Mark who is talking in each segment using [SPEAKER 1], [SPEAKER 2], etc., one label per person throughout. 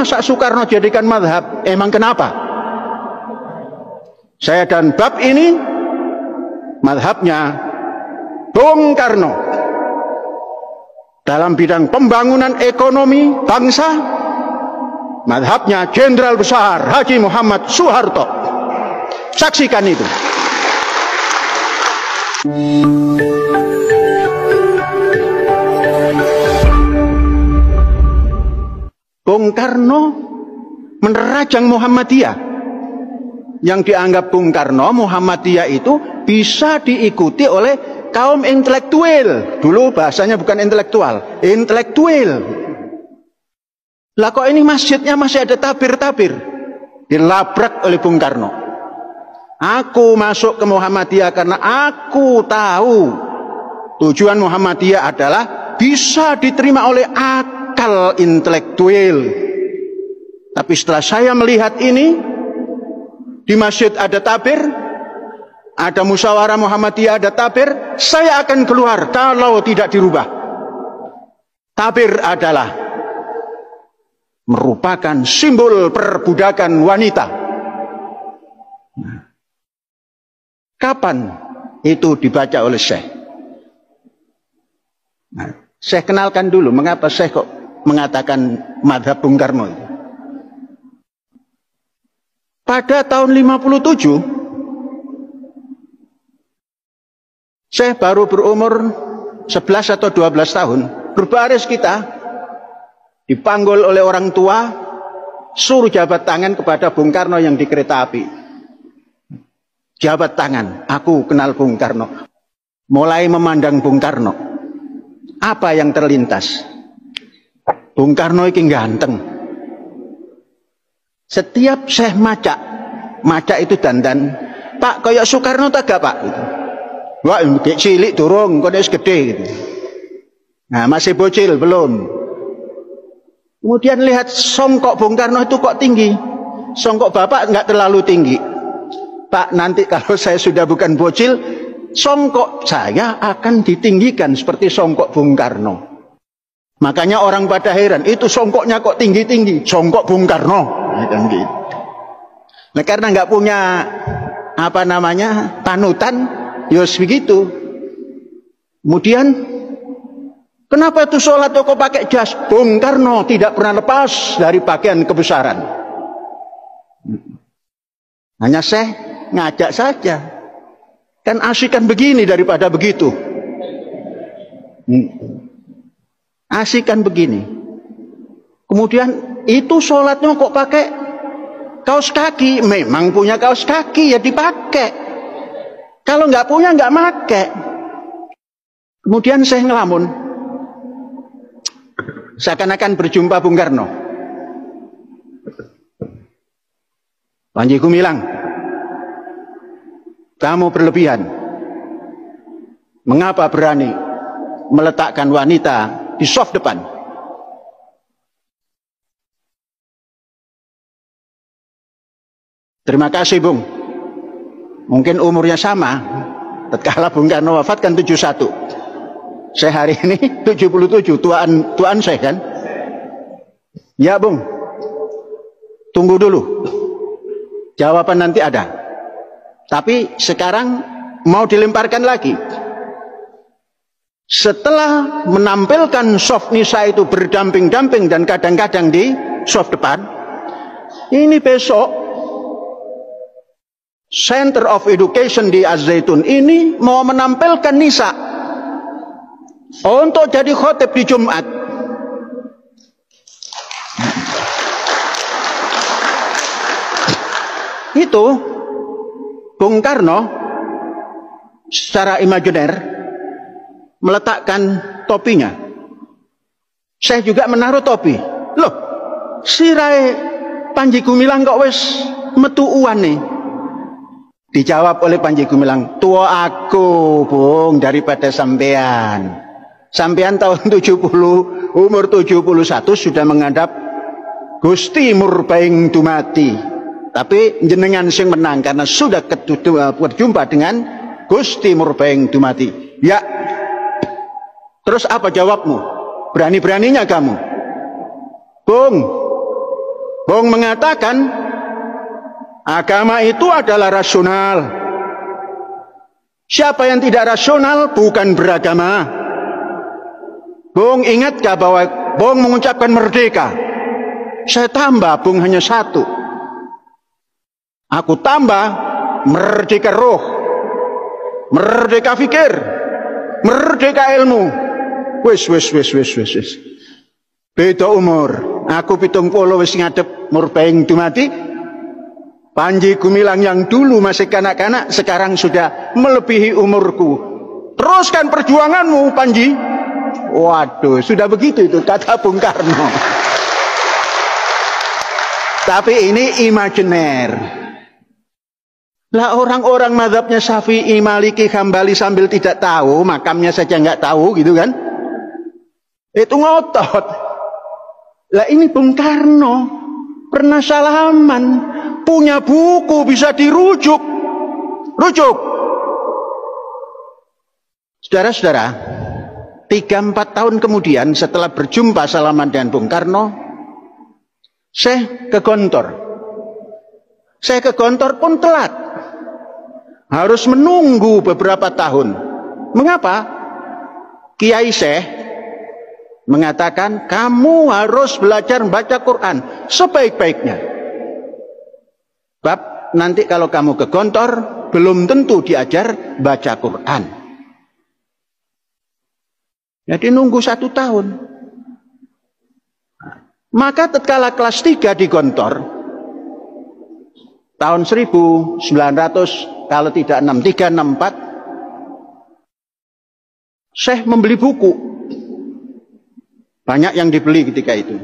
[SPEAKER 1] masa Soekarno jadikan madhab? Emang kenapa? Saya dan bab ini madhabnya Bung Karno dalam bidang pembangunan ekonomi bangsa, madhabnya Jenderal Besar Haji Muhammad Soeharto. Saksikan itu. Bung Karno menerajang Muhammadiyah. Yang dianggap Bung Karno, Muhammadiyah itu bisa diikuti oleh kaum intelektual. Dulu bahasanya bukan intelektual, intelektual. Lah kok ini masjidnya masih ada tabir-tabir? Dilabrak oleh Bung Karno. Aku masuk ke Muhammadiyah karena aku tahu tujuan Muhammadiyah adalah bisa diterima oleh akal intelektual. Tapi setelah saya melihat ini, di masjid ada tabir, ada musyawarah Muhammadiyah ada tabir, saya akan keluar kalau tidak dirubah. Tabir adalah merupakan simbol perbudakan wanita. Kapan itu dibaca oleh Syekh? Syekh kenalkan dulu, mengapa Syekh kok mengatakan madhab Bung Karno itu? Pada tahun 57, Syekh baru berumur 11 atau 12 tahun, berbaris kita, dipanggil oleh orang tua, suruh jabat tangan kepada Bung Karno yang di kereta api. Jabat tangan, aku kenal Bung Karno. Mulai memandang Bung Karno, apa yang terlintas? Bung Karno ini ganteng. Setiap Syekh maca itu dandan, Pak, kayak Soekarno tak gak Pak? Gitu. Wah, cilik durung, kok wis gede gitu. Nah, masih bocil belum. Kemudian lihat songkok Bung Karno itu kok tinggi. Songkok Bapak nggak terlalu tinggi. Pak, nanti kalau saya sudah bukan bocil, songkok saya akan ditinggikan seperti songkok Bung Karno. Makanya orang pada heran, itu songkoknya kok tinggi-tinggi, songkok Bung Karno. Nah, karena nggak punya apa namanya panutan, yos begitu. Kemudian, kenapa itu sholat kok pakai jas? Bung Karno tidak pernah lepas dari pakaian kebesaran. Hanya Syekh ngajak saja, kan asikan begini daripada begitu. Asikan begini. Kemudian itu sholatnya kok pakai kaos kaki? Memang punya kaos kaki ya dipakai. Kalau nggak punya nggak pakai. Kemudian saya ngelamun, seakan-akan berjumpa Bung Karno. Panji Gumilang, kamu berlebihan. Mengapa berani meletakkan wanita di soft depan? Terima kasih Bung. Mungkin umurnya sama. Tatkala Bung Karno wafat kan 71. Saya hari ini 77. Tuan saya kan. Ya Bung. Tunggu dulu. Jawaban nanti ada. Tapi sekarang mau dilemparkan lagi. Setelah menampilkan soft nisa itu berdamping-damping dan kadang-kadang di soft depan, ini besok Center of Education di Az-Zaitun ini mau menampilkan nisa untuk jadi khotib di Jumat. Itu Bung Karno secara imajiner meletakkan topinya. Saya juga menaruh topi. Loh, sirai Panji Gumilang kok wis metu uwan nih. Dijawab oleh Panji Gumilang, tua aku Bung daripada sampean. Sampean tahun 70, umur 71 sudah menghadap Gusti Murbaing Dumati. Tapi jenengan sing menang karena sudah berjumpa dengan Gusti Murbaing Dumati. Ya. Terus apa jawabmu? Berani-beraninya kamu. Bung, Bung mengatakan agama itu adalah rasional. Siapa yang tidak rasional bukan beragama. Bung ingat gak bahwa Bung mengucapkan merdeka? Saya tambah Bung hanya satu. Aku tambah merdeka roh, merdeka fikir, merdeka ilmu. Wis. Beda umur. Aku 70 wis ngadep murbaing dumati. Panji Gumilang yang dulu masih kanak-kanak sekarang sudah melebihi umurku. Teruskan perjuanganmu, Panji. Waduh, sudah begitu itu kata Bung Karno. Tapi ini imajiner. Lah orang-orang mazhabnya Syafi'i, Maliki, Hambali sambil tidak tahu, makamnya saja nggak tahu gitu kan? Itu ngotot. Lah ini Bung Karno pernah salaman, punya buku bisa dirujuk. Rujuk. Saudara-saudara, 3-4 tahun kemudian setelah berjumpa salaman dengan Bung Karno, saya ke Gontor. Saya ke Gontor pun telat. Harus menunggu beberapa tahun. Mengapa? Kiai Syekh mengatakan kamu harus belajar membaca Quran sebaik-baiknya. Bab nanti kalau kamu ke Gontor belum tentu diajar baca Quran. Jadi nunggu 1 tahun. Maka tatkala kelas 3 di Gontor tahun 1900 kalau tidak 63 64 Syekh membeli buku. Banyak yang dibeli ketika itu.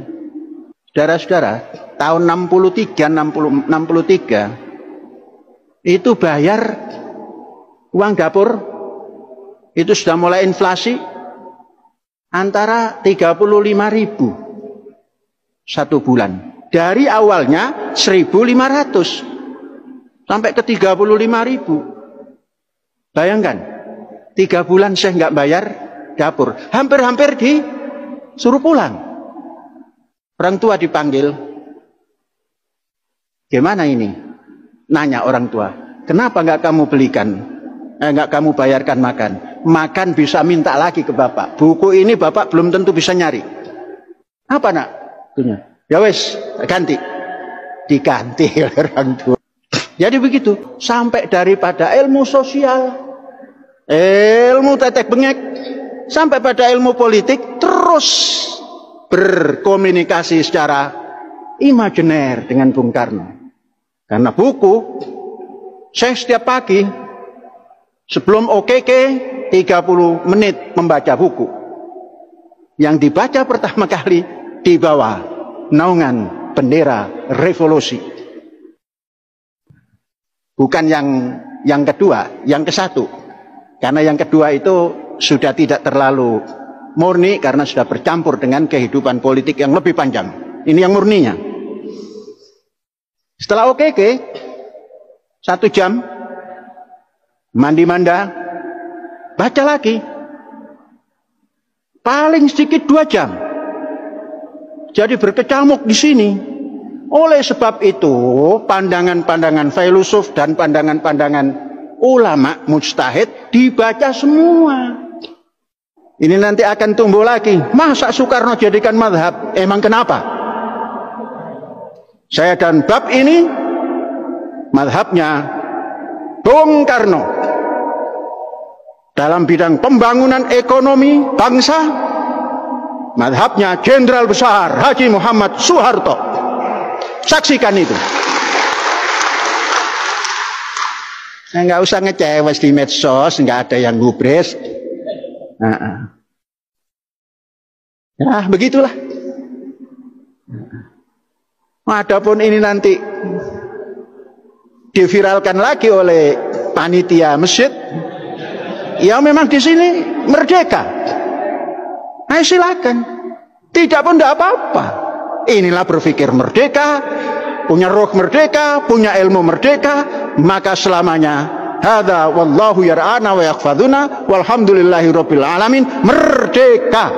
[SPEAKER 1] Saudara-saudara, tahun 63 itu bayar uang dapur itu sudah mulai inflasi antara 35.000 1 bulan. Dari awalnya 1.500 sampai ke 35.000. Bayangkan, 3 bulan Syekh nggak bayar dapur. Hampir-hampir disuruh pulang. Orang tua dipanggil. Gimana ini? Nanya orang tua. Kenapa nggak kamu belikan? Nggak kamu bayarkan makan? Makan bisa minta lagi ke bapak. Buku ini bapak belum tentu bisa nyari. Apa nak? Ya wes, ganti. Diganti oleh orang tua. Jadi begitu, sampai daripada ilmu sosial, ilmu tetek bengek, sampai pada ilmu politik, terus berkomunikasi secara imajiner dengan Bung Karno. Karena buku, saya setiap pagi, sebelum OKK, 30 menit membaca buku. Yang dibaca pertama kali, di bawah naungan bendera revolusi. Bukan yang kedua, yang ke-1. Karena yang kedua itu sudah tidak terlalu murni karena sudah bercampur dengan kehidupan politik yang lebih panjang. Ini yang murninya. Setelah OKK, 1 jam, mandi-manda, baca lagi. Paling sedikit 2 jam. Jadi berkecamuk di sini. Oleh sebab itu, pandangan-pandangan filosof dan pandangan-pandangan ulama mujtahid dibaca semua. Ini nanti akan tumbuh lagi. Masa Soekarno jadikan mazhab? Emang kenapa? Saya dan bab ini mazhabnya Bung Karno. Dalam bidang pembangunan ekonomi bangsa, mazhabnya Jenderal Besar Haji Muhammad Soeharto. Saksikan itu. Nah, nggak usah ngecewes di medsos, nggak ada yang gubres. Ya, begitulah. Adapun ini nanti diviralkan lagi oleh panitia masjid, ya memang di sini merdeka. Nah, silakan. Tidak pun tidak apa-apa. Inilah berpikir merdeka, punya roh merdeka, punya ilmu merdeka, maka selamanya hadza wallahu yar'ana wa yakhfaduna walhamdulillahi rabbil alamin, merdeka.